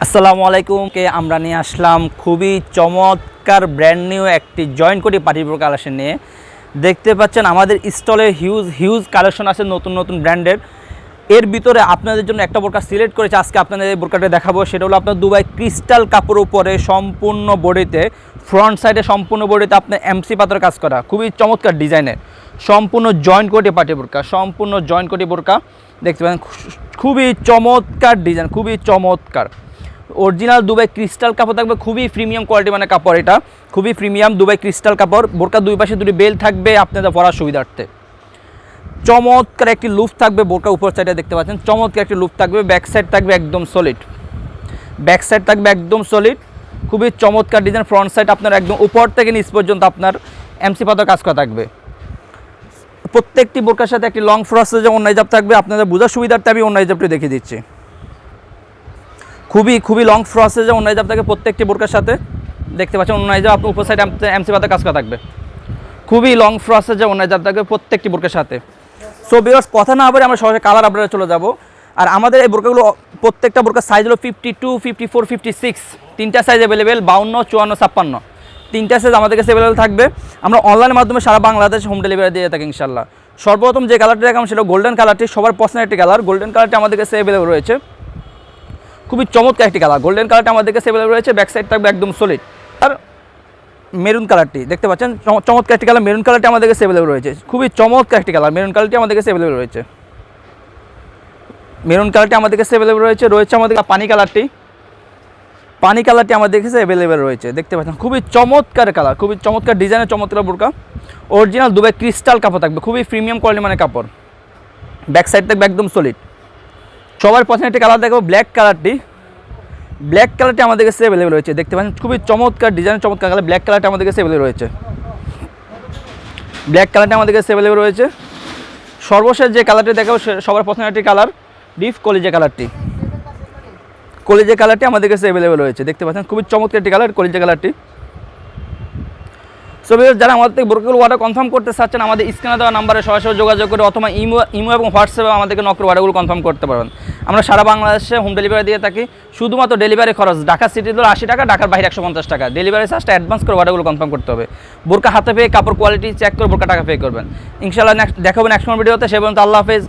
আসসালামু আলাইকুম কে আমরা নিয়ে আসলাম খুবই চমৎকার ব্র্যান্ড নিউ একটি জয়েন্ট কোটি পার্টি বোরকা কালেকশন নিয়ে। দেখতে পাচ্ছেন আমাদের স্টলে হিউজ কালেকশন আছে নতুন নতুন ব্র্যান্ডের। এর ভিতরে আপনাদের জন্য একটা বোরকা সিলেক্ট করেছে, আজকে আপনাদের এই বোরকাটা দেখাবো। সেটা হলো আপনার দুবাই ক্রিস্টাল কাপড় উপরে সম্পূর্ণ বডিতে, ফ্রন্ট সাইডে সম্পূর্ণ বডিতে আপনার এমসি পাথর কাজ করা, খুবই চমৎকার ডিজাইনের সম্পূর্ণ জয়েন্ট কোটি পার্টি বোরকা, সম্পূর্ণ জয়েন্ট কোটি বোরকা। দেখতে পাচ্ছেন খুবই চমৎকার ডিজাইন, খুবই চমৎকার। অরিজিনাল দুবাই ক্রিস্টাল কাপড় থাকবে, খুবই প্রিমিয়াম কোয়ালিটি মানে কাপড়, এটা খুবই প্রিমিয়াম দুবাই ক্রিস্টাল কাপড়। বোরকার দুই পাশে দুটি বেল থাকবে আপনাদের পরার সুবিধার্থে। চমৎকার একটি লুপ থাকবে বোরকার উপর সাইডে, দেখতে পাচ্ছেন চমৎকার একটি লুপ থাকবে। ব্যাক সাইড থাকবে একদম সলিড, ব্যাক সাইড থাকবে একদম সলিড, খুবই চমৎকার ডিজাইন। ফ্রন্ট সাইড আপনার একদম উপর থেকে নিচ পর্যন্ত আপনার এমসি পাথর কাজ করা থাকবে। প্রত্যেকটি বোরকার সাথে একটি লং ফ্রসের যে অন্য হিজাব থাকবে, আপনাদের বোঝার সুবিধার্থে আমি অন্য হিজাবটি দেখিয়ে দিচ্ছি। খুবই লং ফ্রসের যে অন্য হিজাব থাকে প্রত্যেকটি বোরকার সাথে, দেখতে পাচ্ছেন অন্য হিজাব আপনার উপর সাইডে এমসি পাথর কাজ করা থাকবে। খুবই লং ফ্রসের যে অন্য হিজাব থাকবে প্রত্যেকটি বোরকার সাথে। সো ভিউয়ার্স, কথা না বলে আমরা সরাসরি কালার আপডেটে চলে যাব। আর আমাদের এই বোরকাগুলো প্রত্যেকটা বোরকার সাইজ হলো 52, 54, 56, তিনটা সাইজ অ্যাভেলেবেল, 52, 54, 56, তিনটা সাইজ আমাদের কাছে অ্যাভেলেবেল থাকবে। আমরা অনলাইনের মাধ্যমে সারা বাংলাদেশ হোম ডেলিভারি দিয়ে থাকি ইনশাল্লাহ। সর্বপ্রথম যে কালারটি দেখাম সেটা গোল্ডেন কালারটি, সবার পছন্দের একটি কালার। গোল্ডেন কালারটি আমাদের কাছে অ্যাভেলেবেল রয়েছে, খুবই চমৎকার একটি কালার। গোল্ডেন কালারটি আমাদের কাছে অ্যাভেলেবেল রয়েছে, ব্যাক সাইড থাকবে একদম সলিড। আর মেরুন কালারটি দেখতে পাচ্ছেন চমৎকার একটি কালার, মেরুন কালারটি আমাদের কাছে অ্যাভেলেবেল রয়েছে, খুবই চমৎকার একটি কালার। মেরুন কালারটি আমাদের কাছে অ্যাভেলেবেল রয়েছে, মেরুন কালারটি আমাদের কাছে অ্যাভেলেবেল রয়েছে। আমাদের পানি কালারটি, পানি কালারটি আমাদের কাছে অ্যাভেলেবেল রয়েছে, দেখতে পাচ্ছেন খুবই চমৎকার কালার, খুবই চমৎকার ডিজাইনের চমৎকার বোরকা। অরিজিনাল দুবাই ক্রিস্টাল কাপড় থাকবে, খুবই প্রিমিয়াম কোয়ালিটি মানে কাপড়। ব্যাক সাইড থাকবে একদম সলিড। সবার পছন্দের একটি কালার দেখবো ব্ল্যাক কালারটি। ব্ল্যাক কালারটি আমাদের কাছে অ্যাভেলেবেল রয়েছে, দেখতে পাচ্ছেন খুবই চমৎকার ডিজাইন, চমৎকার কালার। ব্ল্যাক কালারটি আমাদের কাছে অ্যাভেলেবেল রয়েছে, ব্ল্যাক কালারটি আমাদের কাছে অ্যাভেলেবেল রয়েছে। সর্বশেষ যে কালারটি দেখাবো সবার পছন্দের একটি কালার ডিপ কলিজা কালারটি। কলিজা কালারটি আমাদের কাছে অ্যাভেলেবেল রয়েছে, দেখতে পাচ্ছেন খুবই চমৎকার একটি কালার কলিজা কালারটি। সো যারা আমাদের থেকে বোরকাগুলো অর্ডার কনফার্ম করতে চাচ্ছেন, আমাদের স্ক্রিনে দেওয়া নাম্বারে সরাসরি যোগাযোগ করে অথবা ইমো এবং হোয়াটসঅ্যাপে আমাদেরকে নক করে অর্ডারগুলো কনফার্ম করতে পারবেন। আমরা সারা বাংলাদেশে হোম ডেলিভারি দিয়ে থাকি। শুধুমাত্র ডেলিভারি খরচ ঢাকা সিটিতে 80 টাকা, ঢাকার বাইরে 150 টাকা। ডেলিভারি চার্জটা অ্যাডভান্স করে অর্ডারগুলো কনফার্ম করতে হবে। বোরকা হাতে পেয়ে কাপড় কোয়ালিটি চেক করে বোরকা টাকা পে করবেন। ইনশাআল্লাহ দেখাবো নেক্সট ভিডিওতে। সে পর্যন্ত আল্লাহ হাফেজ।